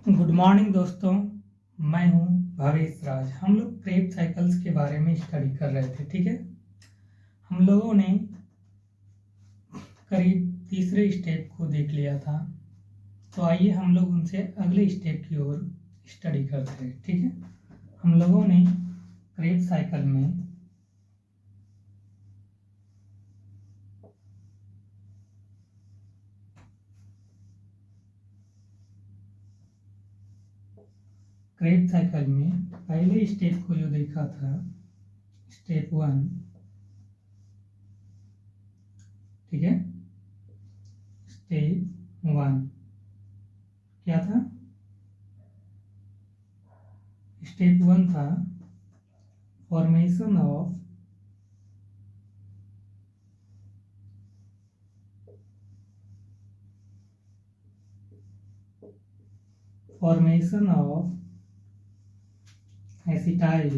Good morning दोस्तों। मैं हूं भावेश राज। हम लोग क्रेब्स साइकिल्स के बारे में स्टडी कर रहे थे। ठीक है, हम लोगों ने करीब तीसरे स्टेप को देख लिया था। तो आइए हम लोग उनसे अगले स्टेप की ओर स्टडी करते हैं। ठीक है, हम लोगों ने क्रेब्स साइकिल में पहले स्टेप को जो देखा था, स्टेप 1। ठीक है, स्टेप 1 क्या था? स्टेप 1 था formation of acetyl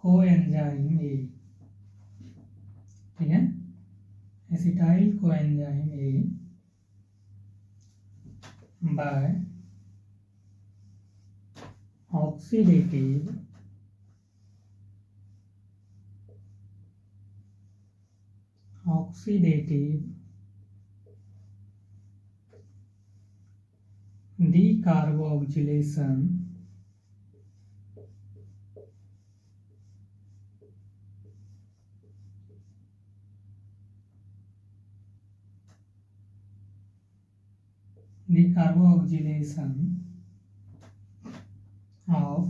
coenzyme A. ठीक है, acetyl coenzyme A by oxidative decarboxylation of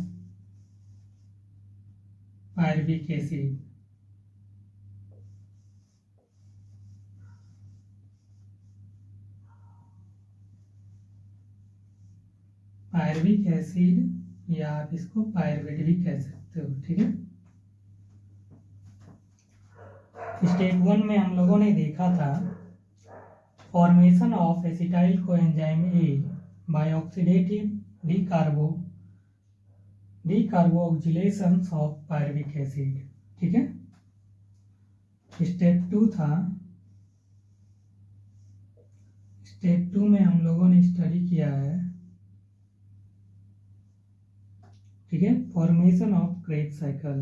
pyruvic acid। Pyruvic acid या आप इसको पायरुवेट भी कह सकते हो। ठीक है, स्टेप 1 में हम लोगों ने देखा था formation of acetyl coenzyme A by oxidative decarboxylation of pyruvic acid. ठीक है, स्टेप 2 था। स्टेप 2 में हम लोगों ने स्टडी किया है, ठीक है, formation of Krebs cycle.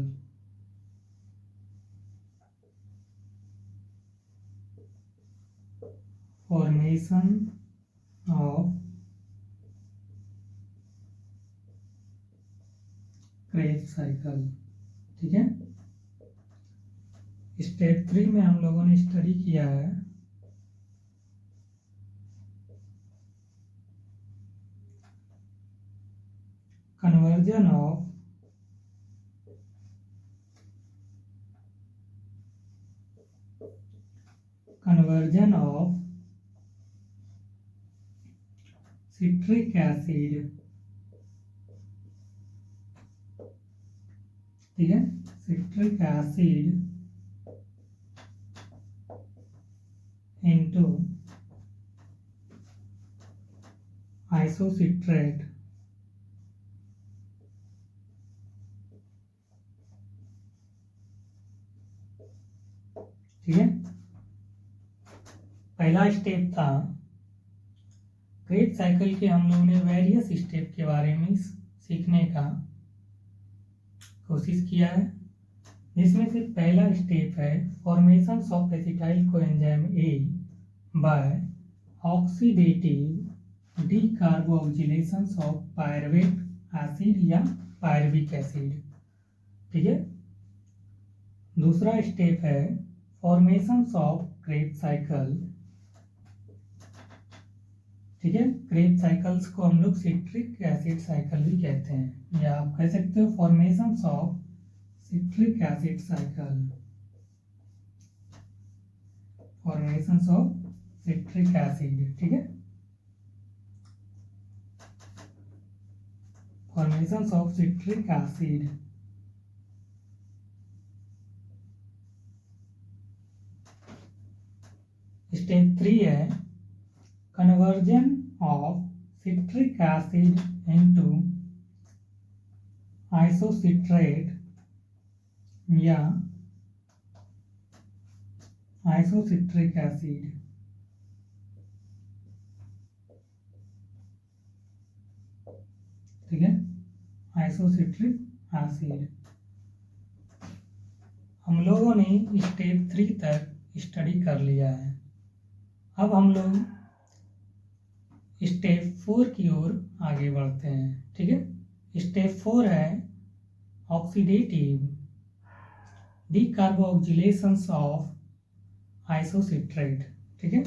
Formation of Krebs cycle. ठीक है, स्टेप 3 में हम लोगों ने स्टडी किया है कन्वर्जन ऑफ सिट्रिक एसिड। ठीक है, सिट्रिक एसिड into आइसोसिट्रेट। ठीक है, पहला स्टेप था क्रेब्स साइकिल के। हम लोगों ने वेरियस स्टेप के बारे में सीखने का कोशिश किया है, जिसमें से पहला स्टेप है formation of acetyl coenzyme A by oxidative decarboxylation of pyruvate acid या पायरुविक एसिड। ठीक है, दूसरा स्टेप है फॉर्मेशन ऑफ क्रेब्स साइकिल। ठीक है, क्रेब्स साइकिल्स को हम लोग सिट्रिक एसिड साइकिल भी कहते हैं, या आप कह सकते हो formation of citric acid cycle. Formation of citric acid. ठीक है, formation of citric acid. Step 3 है conversion of citric acid into isocitrate या आइसोसिट्रिक एसिड। ठीक है, आइसोसिट्रिक एसिड। हम लोगों ने स्टेप 3 तक स्टडी कर लिया है। अब हम लोग स्टेप 4 की ओर आगे बढ़ते हैं। ठीक है, स्टेप 4 है ऑक्सीडेटिव डीकार्बोक्सिलेशंस ऑफ आइसोसिट्रेट। ठीक है,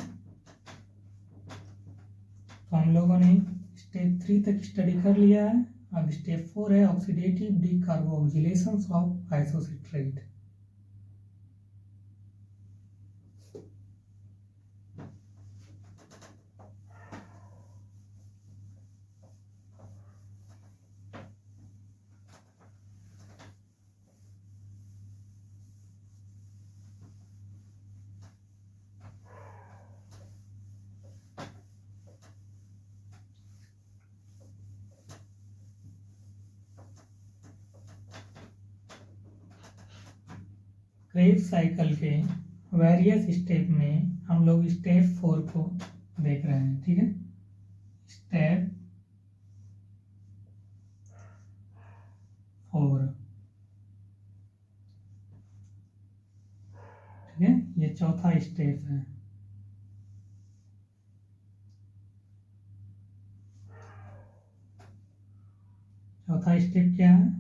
तो हम लोगों ने स्टेप 3 तक स्टडी कर लिया है। अब स्टेप 4 है oxidative decarboxylations of isocitrate. Krebs cycle के वेरियस स्टेप में हम लोग स्टेप 4 को देख रहे हैं। ठीक है, स्टेप 4। ठीक है, ये चौथा स्टेप है। चौथा स्टेप क्या है,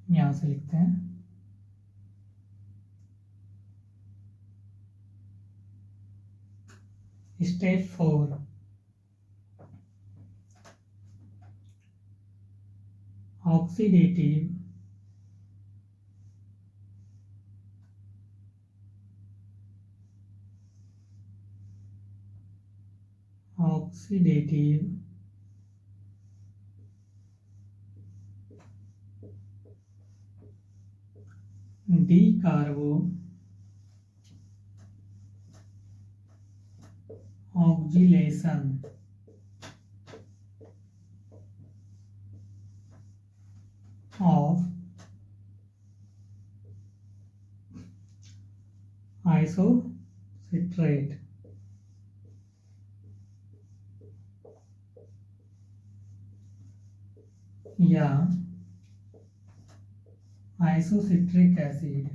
यहां से लिखते हैं। Step 4 oxidative decarboxylation of isocitrate. या आइसोसिट्रिक एसिड।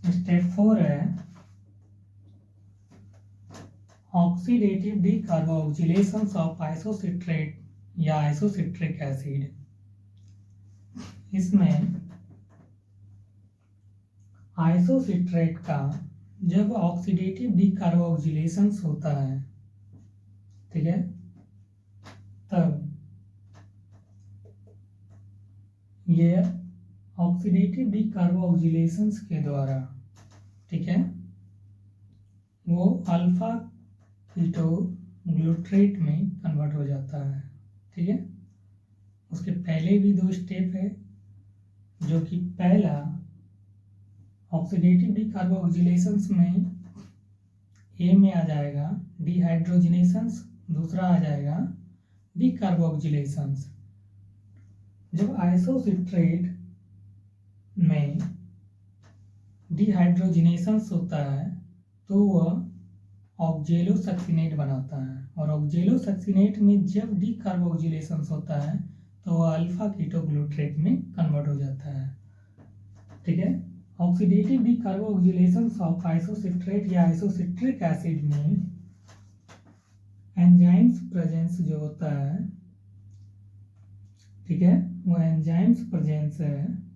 स्टेप 4 है ऑक्सीडेटिव डीकार्बोक्सिलेशंस ऑफ आइसोसिट्रेट या आइसोसिट्रिक एसिड। इसमें आइसोसिट्रेट का जब ऑक्सीडेटिव डीकार्बोक्सिलेशंस होता है, ठीक है, तब ये ऑक्सीडेटिव डीकार्बोक्सिलेशंस के द्वारा, ठीक है, वो अल्फा कीटोग्लूट्रेट में कन्वर्ट हो जाता है। ठीक है, उसके पहले भी 2 स्टेप है, जो कि पहला ऑक्सीडेटिव डीकार्बोक्सिलेशंस में ए में आ जाएगा डिहाइड्रोजिनेशंस, दूसरा आ जाएगा डीकार्बोक्सिलेशंस। जब आइसोसिट्रेट में डिहाइड्रोजिनेशंस होता है तो वह ऑक्जेलोसक्सिनेट बनाता है, और ऑक्जेलोसक्सिनेट में जब डीकार्बोक्सिलेशंस होता है तो वह अल्फा कीटोग्लूट्रेट में कन्वर्ट हो जाता है। ठीक है, ऑक्सीडेटिव डीकार्बोक्सिलेशंस ऑफ आइसोसिट्रेट या आइसोसिट्रिक एसिड में एंजाइम्स प्रेजेंस जो होता है, ठीक है, वो एंजाइम्स प्रेजेंस है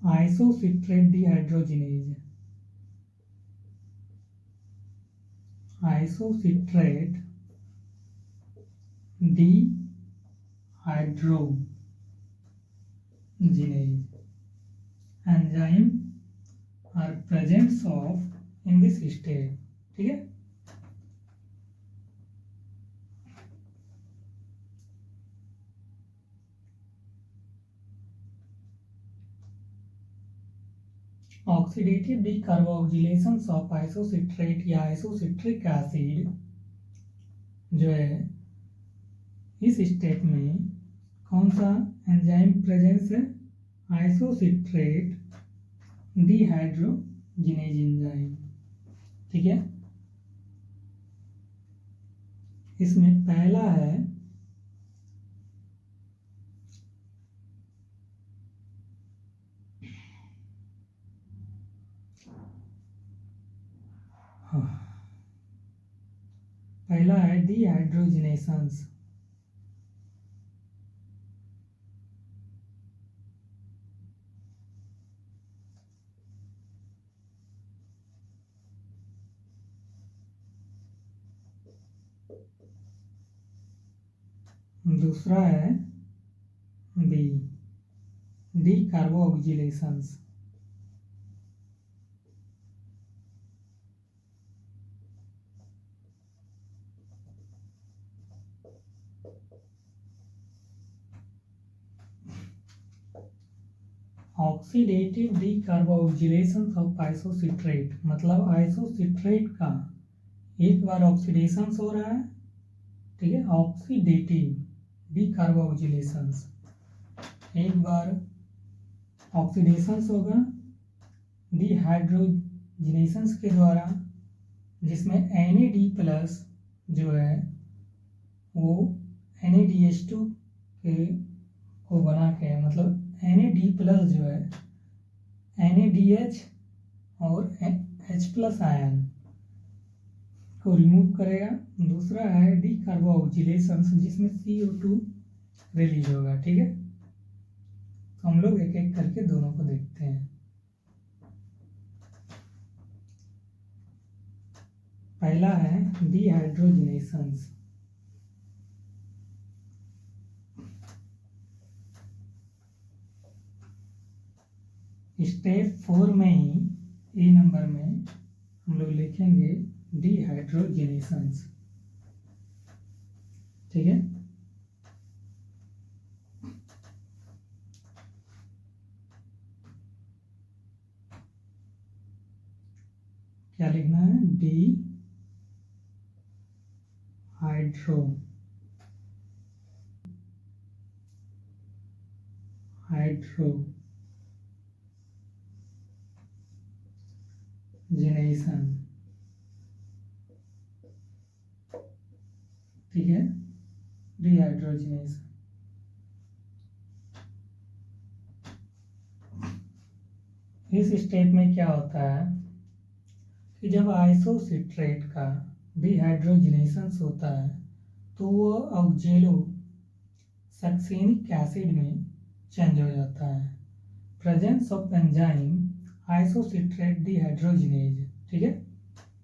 isocitrate dehydrogenase. Isocitrate dehydrogenase enzyme are presence of in this state। ठीक है, ऑक्सीडेटिव डीकार्बोक्सिलेशंस ऑफ आइसोसिट्रेट या आइसोसिट्रिक एसिड जो है, इस स्टेप में कौन सा एंजाइम प्रेजेंस है, आइसोसिट्रेट डिहाइड्रोजिनेज एंजाइम। ठीक है, इसमें पहला है डिहाइड्रोजिनेशंस। दूसरा है B, decarboxylations. Oxidative decarboxylation of isocitrate, मतलब आइसोसिट्रेट का एक बार ऑक्सीडेशन हो रहा है, ठीक है, ऑक्सीडेटिव डीकार्बोक्सिलेशंस, एक बार ऑक्सीडेशन होगा डिहाइड्रोजिनेशंस के द्वारा, जिसमें NAD+ जो है वो NADH2 के को बना के, मतलब NAD+ जो है NADH और H+ आयन को रिमूव करेगा। दूसरा है डीकार्बोक्सिलेशंस, जिसमें CO2 रिलीज होगा। ठीक है, तो हम लोग एक एक करके दोनों को देखते हैं। पहला है डिहाइड्रोजिनेशंस। स्टेप 4 में ही ए नंबर में हम लोग लिखेंगे डिहाइड्रोजिनेशंस। ठीक है, क्या लिखना है? हाइड्रोजिनेशन। ठीक है, डिहाइड्रोजिनेशन। इस स्टेप में क्या होता है कि जब आइसोसिट्रेट का डिहाइड्रोजिनेशन होता है तो वो ऑक्जेलो सक्सेनिक एसिड में चेंज हो जाता है। Presence of enzyme isocitrate dehydrogenase. ठीक है,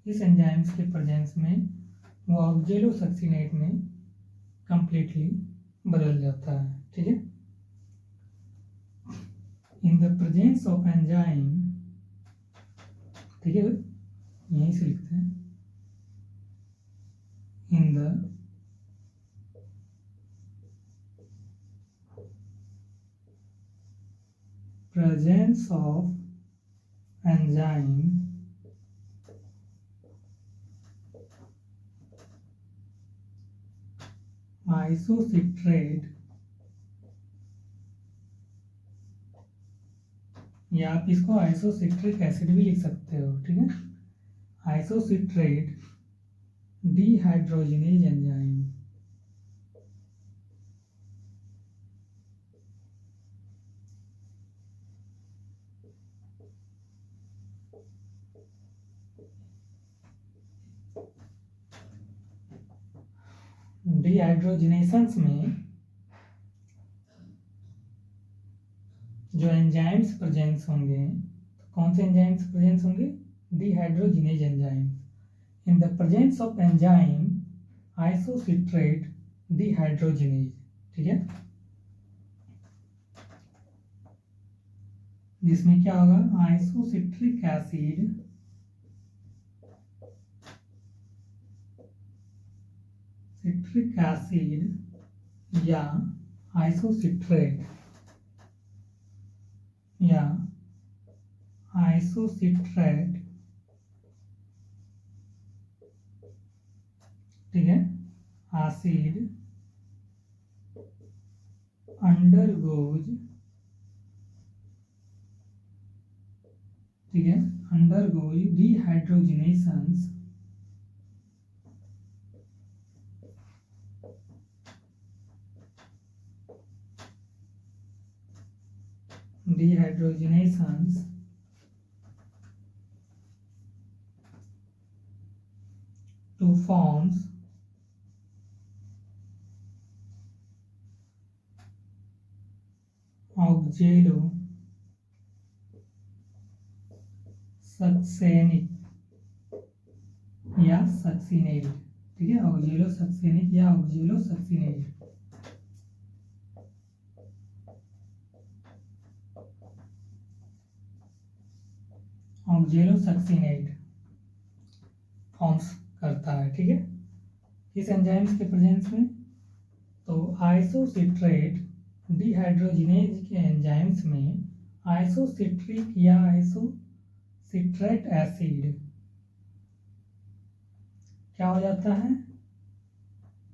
इस एंजाइम्स के प्रेजेंस में वो ऑक्जेलो सक्सिनेट में कंप्लीटली बदल जाता है। ठीक है, in the presence of enzyme, ठीक है, यहीं से लिखते हैं, in the presence of enzyme isocitrate, या आप इसको आइसोसिट्रिक एसिड भी लिख सकते हो। ठीक है, आइसोसिट्रेट डिहाइड्रोजिनेज एंजाइम। डिहाइड्रोजिनेशंस में जो एंजाइम्स प्रेजेंस होंगे, कौन से एंजाइम्स प्रेजेंस होंगे? Dehydrogenase enzyme. In the presence of enzyme isocitrate dehydrogenase. ठीक है, जिसमें क्या होगा? आइसोसिट्रिक एसिड या आइसोसिट्रेट ठीक है, एसिड undergoes ठीक है, अंडरगोज डिहाइड्रोजिनेशंस to forms ऑक्जेलोसक्सेनिक या सक्सिनेट। ठीक है, ऑक्जेलोसक्सेनिक या ऑक्जेलोसक्सिनेट। ऑक्जेलोसक्सिनेट फॉर्म्स करता है। ठीक है, किस एंजाइम्स के प्रेजेंस में? तो आइसोसिट्रेट डिहाइड्रोजिनेज के एंजाइम्स में आइसोसिट्रिक या आइसोसिट्रेट एसिड क्या हो जाता है?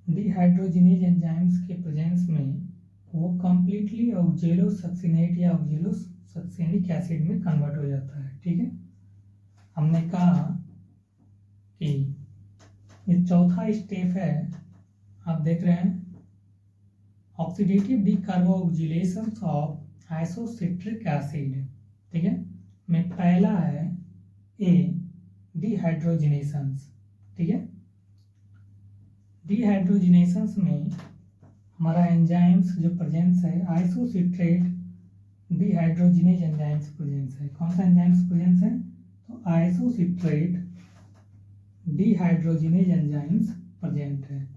डिहाइड्रोजिनेज एंजाइम्स के प्रेजेंस में वो कंप्लीटली ऑक्जेलोसक्सिनेट या ऑक्जेलोसक्सेनिक एसिड में कन्वर्ट हो जाता है। ठीक है, हमने कहा कि ये चौथा स्टेप है, आप देख रहे हैं, oxidative decarboxylation of isocitric acid. ठीक है, में पहला है ए डिहाइड्रोजिनेशंस। ठीक है, डिहाइड्रोजिनेशंस में हमारा एंजाइम्स जो प्रेजेंस है आइसोसिट्रेट डिहाइड्रोजिनेज एंजाइम्स प्रेजेंस है। कौन सा एंजाइम्स प्रेजेंस है? तो आइसोसिट्रेट डिहाइड्रोजिनेज एंजाइम्स प्रेजेंट है।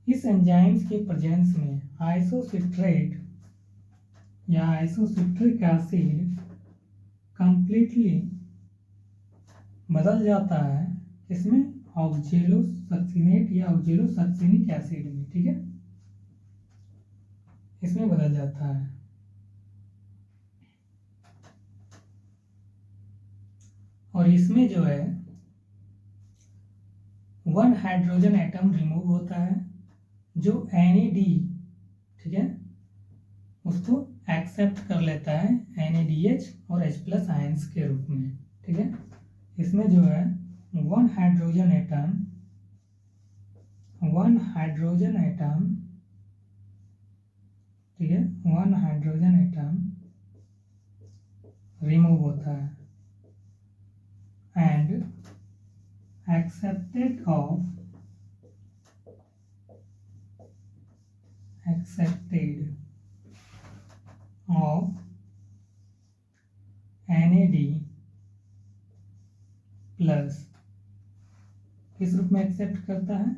इस एंजाइम्स के प्रेजेंस में आइसोसिट्रेट या आइसोसिट्रिक एसिड कंप्लीटली बदल जाता है इसमें ऑक्जेलोसक्सिनेट या ऑक्जेलोसक्सिनिक एसिड में। ठीक है, इसमें बदल जाता है। और इसमें जो है 1 हाइड्रोजन एटम रिमूव होता है जो NAD, ठीक है, उसको एक्सेप्ट कर लेता है NADH और H+ आयंस के रूप में। ठीक है, इसमें जो है 1 हाइड्रोजन एटम ठीक है, 1 हाइड्रोजन एटम रिमूव होता है and accepted of NAD plus किस रूप में एक्सेप्ट करता है?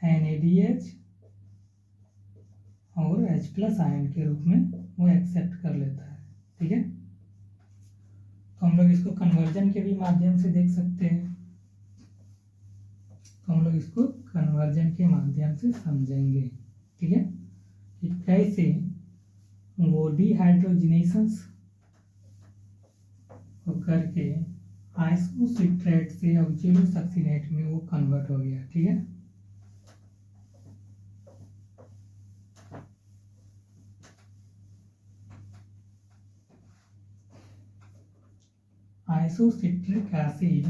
NADH और H+ आयन के रूप में वो एक्सेप्ट कर लेता है। ठीक है, तो हम लोग इसको कन्वर्जन के भी माध्यम से देख सकते हैं। तो हम लोग इसको कन्वर्जन के माध्यम से समझेंगे। ठीक है, कि कैसे वो डिहाइड्रोजिनेशंस को करके आइसोसिट्रेट से ऑक्जेलोसक्सिनेट में वो कन्वर्ट हो गया। ठीक है, आइसोसिट्रिक एसिड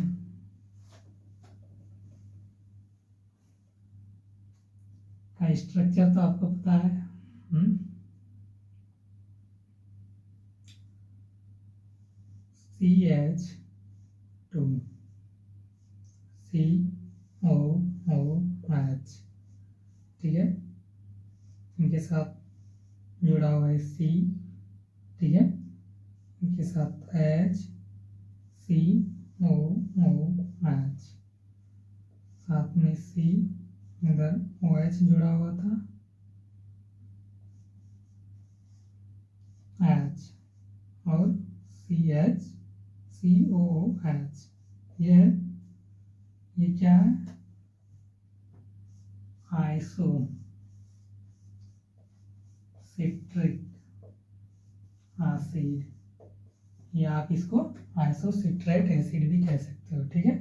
का स्ट्रक्चर तो आपको पता है। CH2 COOH। ठीक है, इनके साथ जुड़ा हुआ है C। ठीक है, इनके साथ H COOH, साथ में C, इधर OH जुड़ा हुआ था, H और CH COOH। ये क्या है? आइसोसिट्रिक एसिड, या आप इसको आइसोसिट्रेट एसिड भी कह सकते हो। ठीक है,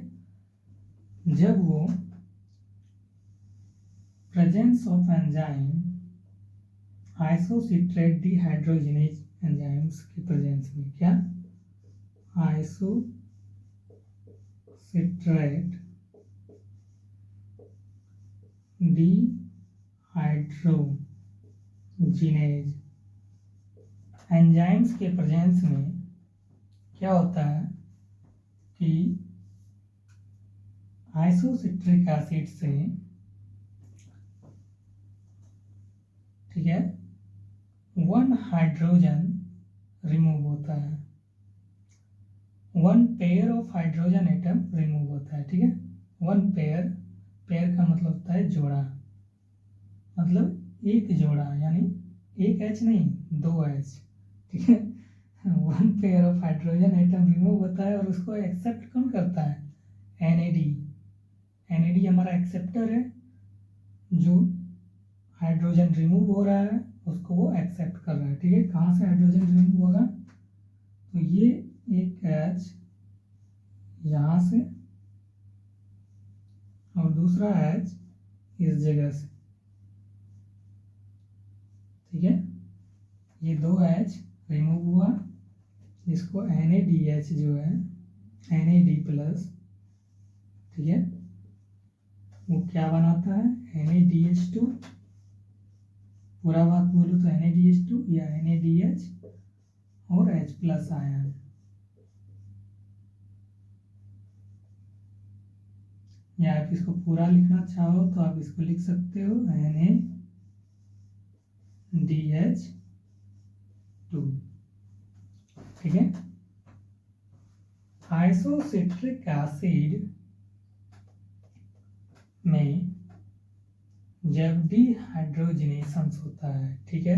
जब वो presence of enzyme isocitrate dehydrogenase enzymes के प्रेजेंस में क्या आइसोसिट्रेट डीहाइड्रोजिनेज एंजाइम्स के प्रेजेंस में क्या होता है कि आइसोसिट्रिक एसिड से, ठीक है, 1 हाइड्रोजन रिमूव होता है, 1 pair of hydrogen atom remove होता है, ठीक है। 1 पेयर, पेयर का मतलब होता है जोड़ा, मतलब एक जोड़ा, यानी एक H नहीं 2 H, ठीक है। 1 pair of hydrogen atom remove होता है और उसको एक्सेप्ट कौन करता है? NAD। NAD हमारा एक्सेप्टर है, जो हाइड्रोजन रिमूव हो रहा है उसको वो एक्सेप्ट कर रहा है, ठीक है। कहाँ से हाइड्रोजन रिमूव होगा? तो ये एक H यहाँ से और दूसरा H इस जगह से, ठीक है। ये 2 H रिमूव हुआ, जिसको NADH जो है, NAD+, ठीक है, वो क्या बनाता है? NADH2। पूरा बात बोलूँ तो NADH2 या NADH और H+ आयन। या आप इसको पूरा लिखना चाहो तो आप इसको लिख सकते हो NADH2, ठीक है। आइसोसिट्रिक एसिड में जब डिहाइड्रोजिनेशन होता है, ठीक है,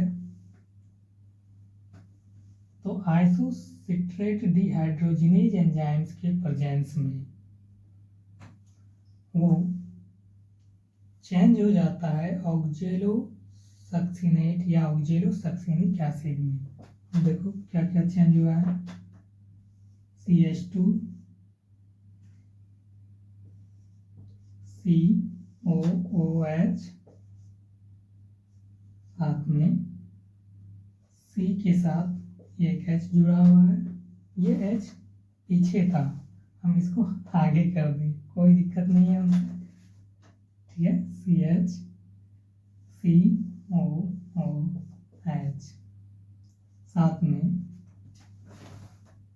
तो आइसोसिट्रेट डिहाइड्रोजिनेज एंजाइम्स के प्रेजेंस में वो चेंज हो जाता है ऑक्जेलोसक्सिनेट या ऑक्जेलोसक्सिनिक एसिड में। देखो क्या क्या चेंज हुआ है। CH2 COOH, साथ में C के साथ एक H जुड़ा हुआ है, ये H पीछे था, हम इसको आगे कर दें, कोई दिक्कत नहीं है उनसे, ठीक है। CH COOH, साथ में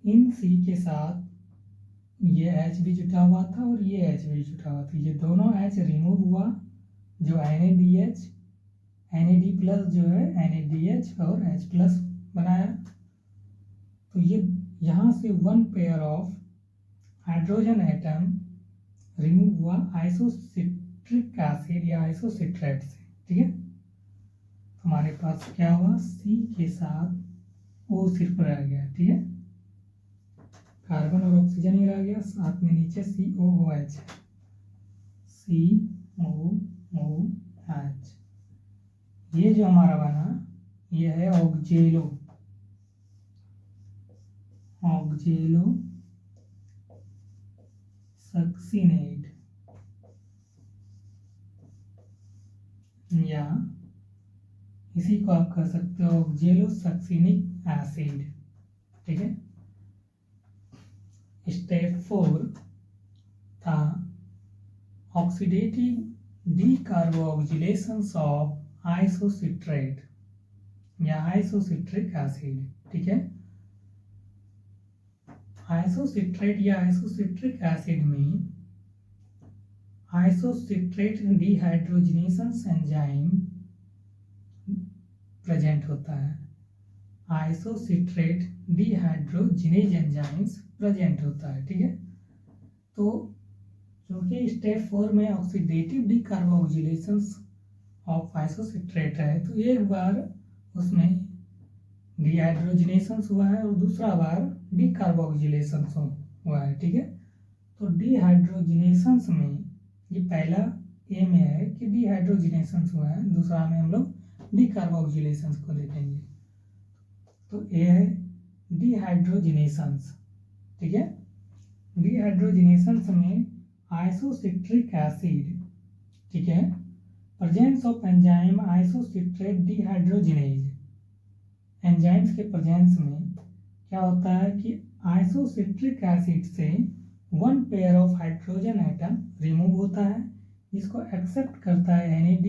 इन C के साथ ये H भी जुटा हुआ था और ये H भी जुटा हुआ था, ये दोनों H रिमूव हुआ, जो NADH, NAD+ जो है NADH और H+ बनाया। तो ये यहाँ से 1 pair of hydrogen atom remove हुआ आइसोसिट्रिक एसिड या आइसोसिट्रेट से, ठीक है। हमारे पास क्या हुआ? C के साथ O सिर्फ रह गया, ठीक है, कार्बन और ऑक्सीजन ही रह गया, साथ में नीचे COOH, COOH। ये जो हमारा बना, ये है ऑक्जेलोसक्सिनेट, या इसी को आप कह सकते हो ऑक्जेलोसक्सिनिक एसिड, ठीक है। स्टेप 4 था ऑक्सीडेटिव डीकार्बोक्सिलेशन ऑफ आइसोसिट्रेट या आइसोसिट्रिक एसिड, ठीक है। आइसोसिट्रेट या आइसोसिट्रिक एसिड में आइसोसिट्रेट डिहाइड्रोजिनेशन एंजाइम प्रेजेंट होता है, आइसोसिट्रेट डिहाइड्रोजिनेज एंजाइम्स प्रेजेंट होता है, ठीक है। तो क्योंकि स्टेप 4 में ऑक्सीडेटिव डीकार्बोक्सिलेशन ऑफ आइसोसिट्रेट है, तो एक बार उसमें डिहाइड्रोजिनेशन हुआ है और दूसरा बार डीकार्बोक्सिलेशन हुआ है, ठीक है। तो डिहाइड्रोजिनेशन में ये पहला ए में है कि डिहाइड्रोजिनेशन हुआ है, दूसरा में हम लोग डीकार्बोक्सिलेशन को देखेंगे। तो ए है डिहाइड्रोजिनेशन, ठीक है। डिहाइड्रोजिनेशन में आइसोसिट्रिक एसिड, ठीक है, presence of enzyme isocitrate dehydrogenase, enzymes के प्रेजेंस में क्या होता है कि आइसोसिट्रिक एसिड से one pair of hydrogen atom remove होता है, इसको एक्सेप्ट करता है NAD,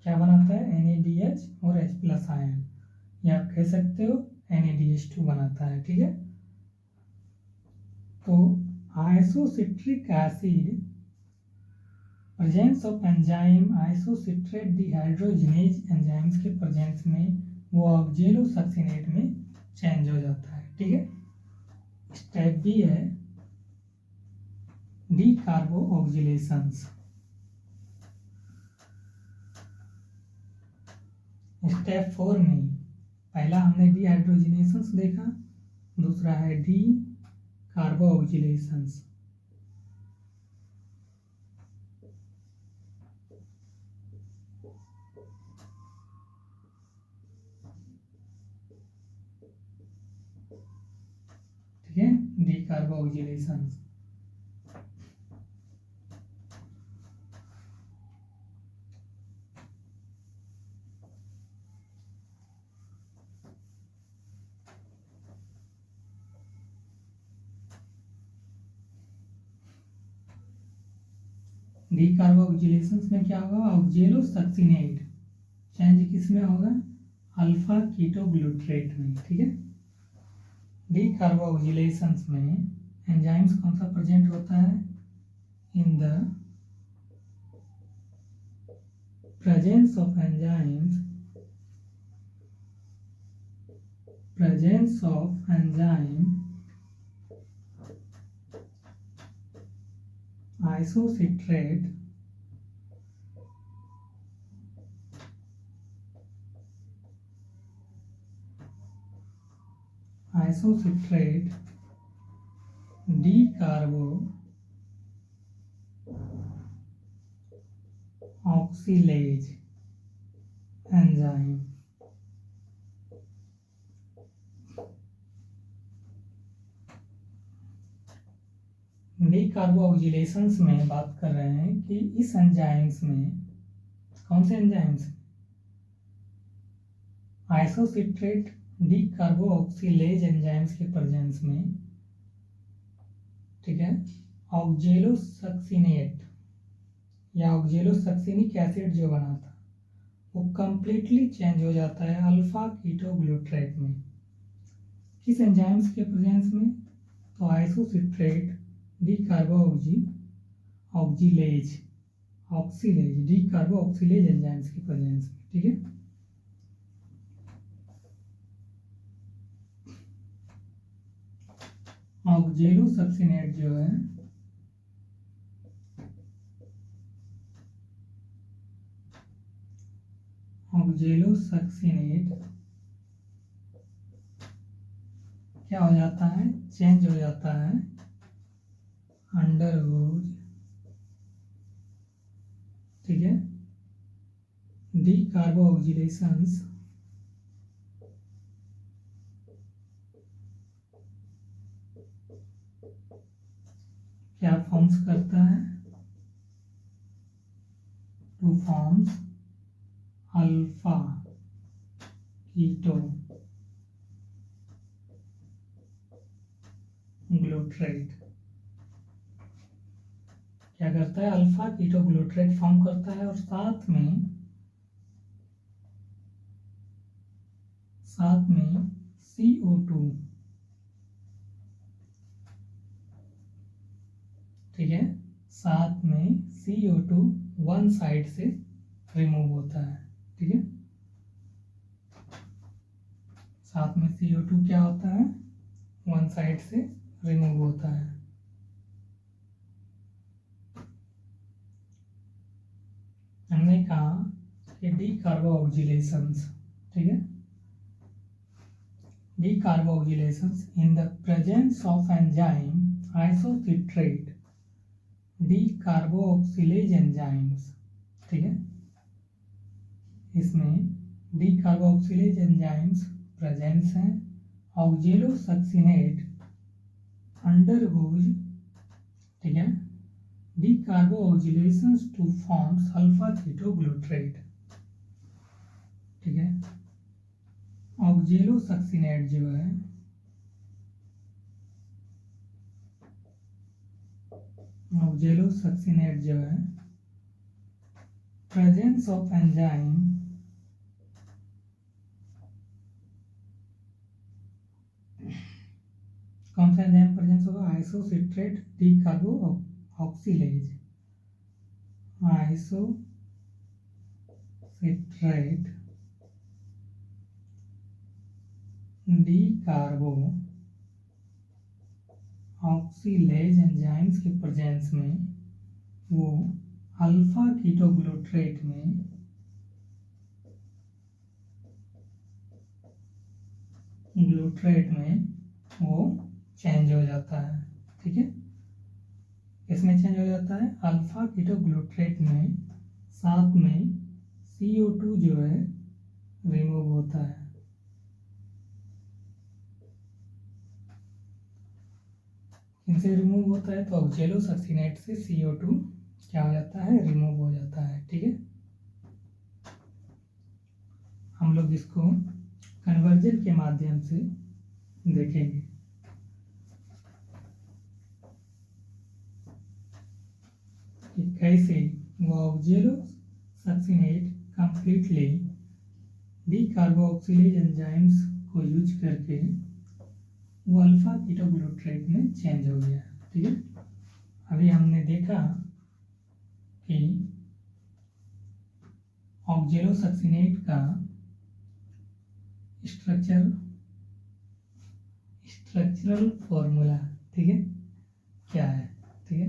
क्या बनाता है NADH और H प्लस आयन, या आप कह सकते हो NADH2 बनाता है। ठीक है, तो isocitric acid presence of enzyme isocitrate dehydrogenase enzymes के प्रेजेंस में वो ऑक्जेलोसक्सिनेट में चेंज हो जाता है। ठीक है, स्टेप बी है डी कार्बो ऑक्जिलेशंस। स्टेप 4 में पहला हमने डिहाइड्रोजिनेशंस देखा, दूसरा है डी कार्बो ऑक्जिलेशंस। ठीक है, डी कार्बो ऑक्जिलेशंस। डी कार्बो ऑक्जिलेशंस में क्या होगा, ऑक्जेलोसक्सिनेट चेंज किस में होगा, अल्फा कीटोग्लूट्रेट में। ठीक है, डी कार्बो ऑक्जिलेशंस में एंजाइम्स कौन सा प्रेजेंट होता है, in the presence of enzymes isocitrate D-carbo oxylase enzyme. Decarboxylations में बात कर रहे हैं कि इस एंजाइम्स में कौन से enzymes, isocitrate decarboxylase enzymes के प्रेजेंस में, ठीक है, ऑक्जेलोसक्सिनेट या ऑक्जेलोसक्सिनिक एसिड जो बना था वो कंप्लीटली चेंज हो जाता है अल्फा कीटोग्लूट्रेट में। किस एंजाइम्स के प्रेजेंस में, तो आइसोसिट्रेट डी कार्बो ऑक्सीलेज डी कार्बो ऑक्सीलेज एंजाइम्स के प्रेजेंस में। ठीक है, ऑक्जेलोसक्सिनेट जो है ऑक्जेलोसक्सिनेट क्या हो जाता है, चेंज हो जाता है अंडरगोज, ठीक है, डी कार्बो ऑक्जिलेशंस क्या फॉर्म्स करता है, टू फॉर्म्स अल्फा कीटो ग्लूट्रेट, क्या करता है, अल्फा कीटो ग्लूट्रेट फॉर्म करता है और साथ में CO2, ठीक है, साथ में CO2 वन साइड से रिमूव होता है। ठीक है, साथ में CO2 क्या होता है, वन साइड से रिमूव होता है। हमने कहा कि डी कार्बो ऑक्जिलेशंस, ठीक है, decarboxylations in the presence of enzyme isocitrate decarboxylase enzymes, ठीक है, इसमें decarboxylase enzymes presence हैं, ऑक्जेलोसक्सिनेट अंडरगोज, ठीक है, decarboxylations to forms alpha ketoglutarate, ठीक है, ऑक्जेलोसक्सिनेट जो है ऑक्जेलोसक्सिनेट जो है प्रेजेंस ऑफ एंजाइम कौन सा एंजाइम प्रेजेंस होगा? आइसोसिट्रेट डीकार्बो ऑक्सीलेज, आइसोसिट्रेट डीकार्बो ऑक्सीलेज एंजाइम्स के प्रेजेंस में वो अल्फा कीटोग्लूट्रेट में वो चेंज हो जाता है। ठीक है, इसमें चेंज हो जाता है अल्फा कीटोग्लूट्रेट में, साथ में CO2 जो है रिमूव होता है। इनसे रिमूव होता है तो ऑक्जेलोसक्सिनेट से CO2 क्या हो जाता है? रिमूव हो जाता है। ठीक है, हम लोग इसको कन्वर्जन के माध्यम से देखेंगे। कि कैसे वो ऑक्जेलोसक्सिनेट कंप्लीटली डीकार्बोक्सिलेज एंजाइम्स को यूज करके वो अल्फा कीटोग्लूट्रेट में चेंज हो गया। ठीक है, अभी हमने देखा कि ऑक्जेलोसक्सिनेट का स्ट्रक्चरल फॉर्मूला, ठीक है, क्या है? ठीक है,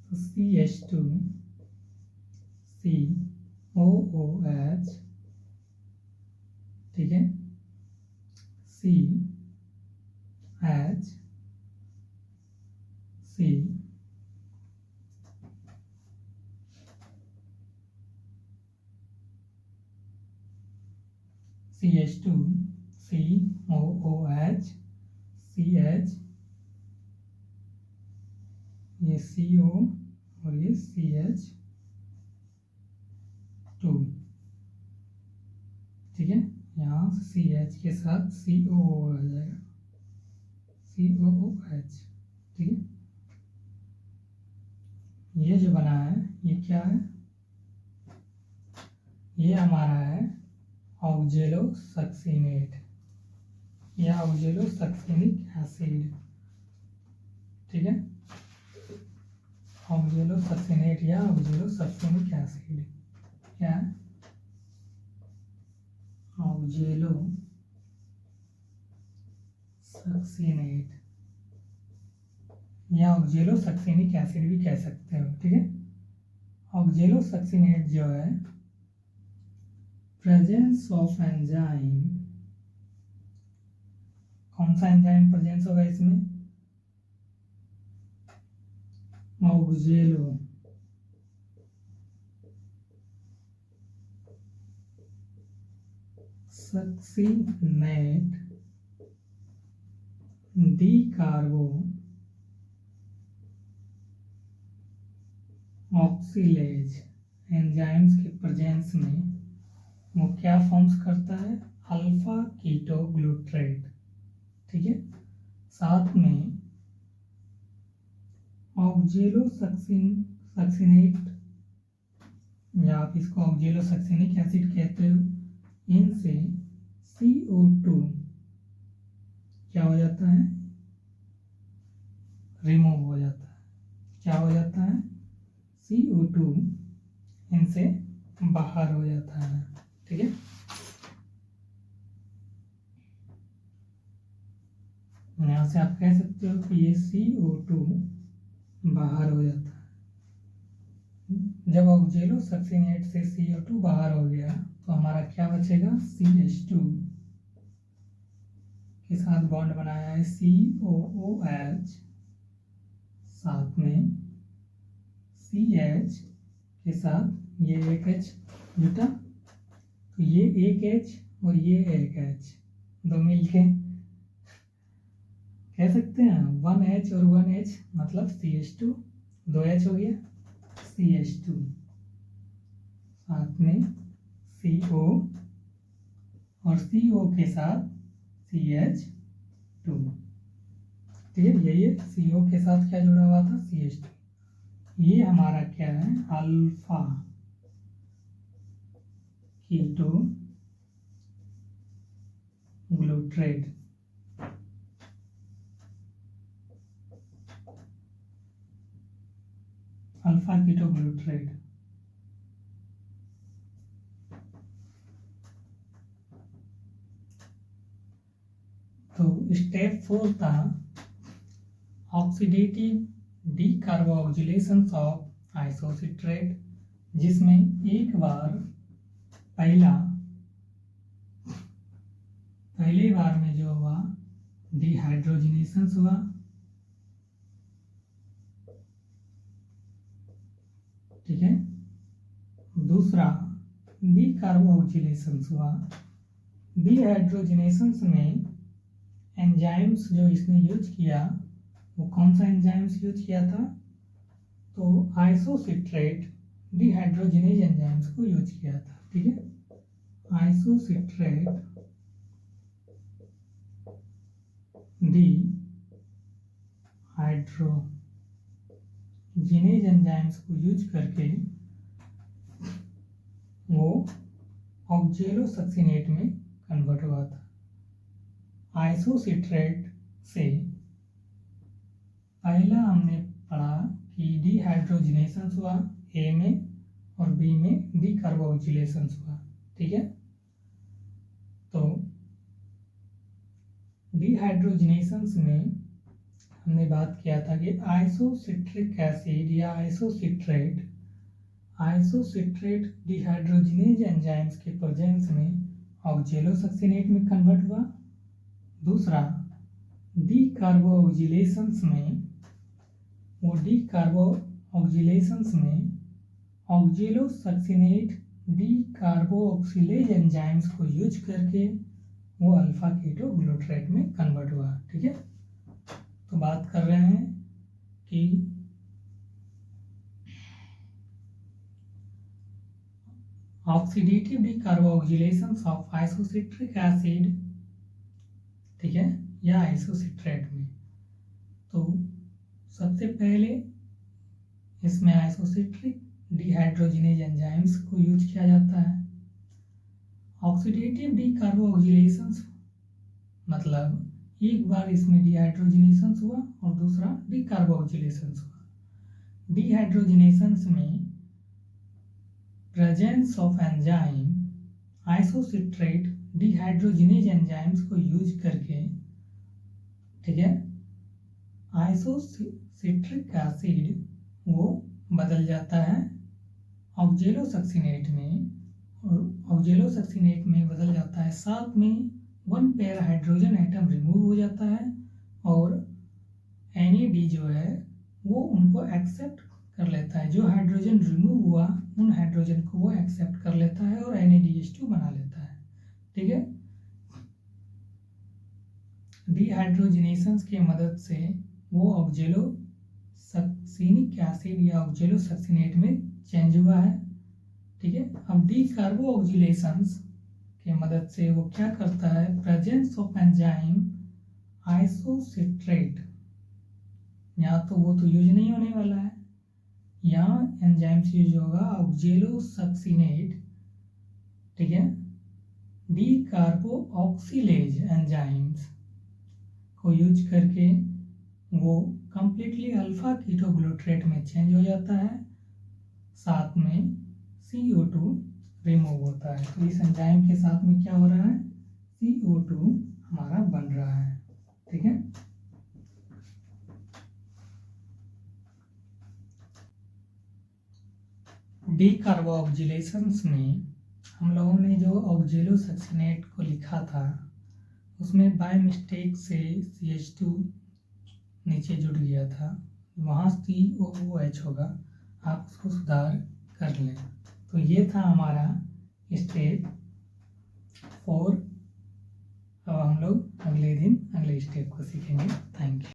तो CH2COOH, ठीक है, CHC CH2 COOH CH, ये CO और ये CH2, ठीक है, यहाँ CH के साथ COO आ जाएगा, COOH। ठीक है, ये जो बना है ये क्या है? ये हमारा है ऑक्जेलोसक्सिनेट या ऑक्जेलोसक्सिनिक एसिड। ठीक है, ऑक्जेलोसक्सिनेट या ऑक्जेलोसक्सिनिक एसिड क्या है? ऑक्जेलोसक्सिनेट या ऑक्जेलोसक्सिनिक एसिड भी कह सकते हो। ठीक है, ऑक्जेलोसक्सिनेट जो है प्रेजेंस ऑफ एंजाइम, कौन सा एंजाइम प्रेजेंस होगा इसमें? ऑक्जेलोसक्सिनेट डीकार्बो ऑक्सीलेज एंजाइम्स के प्रेजेंस में वो क्या फॉर्म्स करता है? Alpha ketoglutarate. ठीक है, साथ में ऑक्जेलोसक्सिनेट या आप इसको ऑक्जेलोसक्सिनिक एसिड कहते हो, इनसे CO2 क्या हो जाता है? रिमूव हो जाता है। क्या हो जाता है? CO2 इनसे बाहर हो जाता है। ठीक है, यहाँ से आप कह सकते हो कि ये CO2 बाहर हो जाता है। जब ऑक्जेलोसक्सिनेट से CO2 बाहर हो गया तो हमारा क्या बचेगा? CH2 के साथ बॉन्ड बनाया है COOH, साथ में CH के साथ ये एक H जुटा, तो ये एक H और ये एक H दो मिलके कह सकते हैं 1H और 1H मतलब CH2, 2H हो गया CH2, साथ में CO और CO के साथ CH2। ठीक है, यही CO के साथ क्या जुड़ा हुआ था? CH2। ये हमारा क्या है, अल्फा कीटो ग्लूट्रेट। Alpha keto ग्लूट्रेट। तो स्टेप 4 था ऑक्सीडेटिव डीकार्बोक्सिलेशन ऑफ आइसोसिट्रेट, जिसमें एक बार पहले बार में जो हुआ डिहाइड्रोजिनेशन हुआ, ठीक है। दूसरा डीकार्बोक्सिलेशन हुआ। डिहाइड्रोजिनेशन में एंजाइम्स जो इसने यूज किया, वो कौन सा एंजाइम्स यूज किया था, तो आइसोसिट्रेट डिहाइड्रोजिनेज एंजाइम्स को यूज किया था, ठीक है। आइसोसिट्रेट डिहाइड्रोजिनेज एंजाइम्स को यूज करके वो ऑक्जेलोसक्सिनेट में कन्वर्ट हुआ था। आइसोसिट्रेट से पहला हमने पढ़ा कि डिहाइड्रोजिनेशन हुआ ए में और बी में डीकार्बोक्सिलेशन हुआ, ठीक है। तो डिहाइड्रोजिनेशन में हमने बात किया था कि आइसोसिट्रिक एसिड या आइसोसिट्रेट डिहाइड्रोजिनेज एंजाइम्स के प्रेजेंस में ऑक्जेलोसक्सिनेट में कन्वर्ट हुआ। दूसरा डीकार्बोक्सिलेशंस में ऑक्जेलोसक्सिनेट डीकार्बोक्सिलेज एंजाइम्स को यूज करके वो अल्फा कीटो ग्लूट्रेट में कन्वर्ट हुआ, ठीक है। तो बात कर रहे हैं कि oxidative decarboxylation of isocitric acid, ठीक है, या आइसोसिट्रेट में। तो सबसे पहले इसमें आइसोसिट्रिक डिहाइड्रोजिनेज एंजाइम्स को यूज किया जाता है। ऑक्सीडेटिव डीकार्बोक्सिलेशन मतलब एक बार इसमें डिहाइड्रोजिनेशन हुआ और दूसरा डीकार्बोक्सिलेशन हुआ। डिहाइड्रोजिनेशन में presence of enzyme isocitrate dehydrogenase enzymes को यूज करके, ठीक है, आइसोसिट्रिक एसिड वो बदल जाता है ऑक्जेलोसक्सिनेट में, और ऑक्जेलोसक्सिनेट में बदल जाता है, साथ में 1 पेयर हाइड्रोजन एटम रिमूव हो जाता है और NAD जो है वो उनको एक्सेप्ट कर लेता है। जो हाइड्रोजन रिमूव हुआ उन हाइड्रोजन को वो एक्सेप्ट कर लेता है और NADH2 बना लेता है, ठीक है। डिहाइड्रोजिनेशन की मदद से वो ऑक्जेलोसक्सिनिक एसिड या ऑक्जेलोसक्सिनेट में चेंज हुआ है, ठीक है। अब डीकार्बोक्सिलेशन की मदद से वो क्या करता है, प्रेजेंस ऑफ एंजाइम आइसोसिट्रेट, यहाँ तो वो तो यूज नहीं होने वाला है, यहाँ एंजाइम से यूज होगा ऑक्जेलोसक्सिनेट, ठीक है, डीकार्बोक्सिलेज एंजाइम्स को यूज करके वो कंप्लीटली अल्फा कीटो ग्लूट्रेट में चेंज हो जाता है, साथ में CO2 रिमूव होता है। तो इस एंजाइम के साथ में क्या हो रहा है, CO2 हमारा बन रहा है, ठीक है। डीकार्बोक्सिलेशंस में हम लोगों ने जो ऑक्जेलोसक्सिनेट को लिखा था उसमें बाय मिस्टेक से CH2 नीचे जुड़ गया था, वहाँ COOH होगा, आप उसको सुधार कर लें। तो ये था हमारा स्टेप 4। अब हम लोग अगले दिन अगले स्टेप को सीखेंगे। Thank you.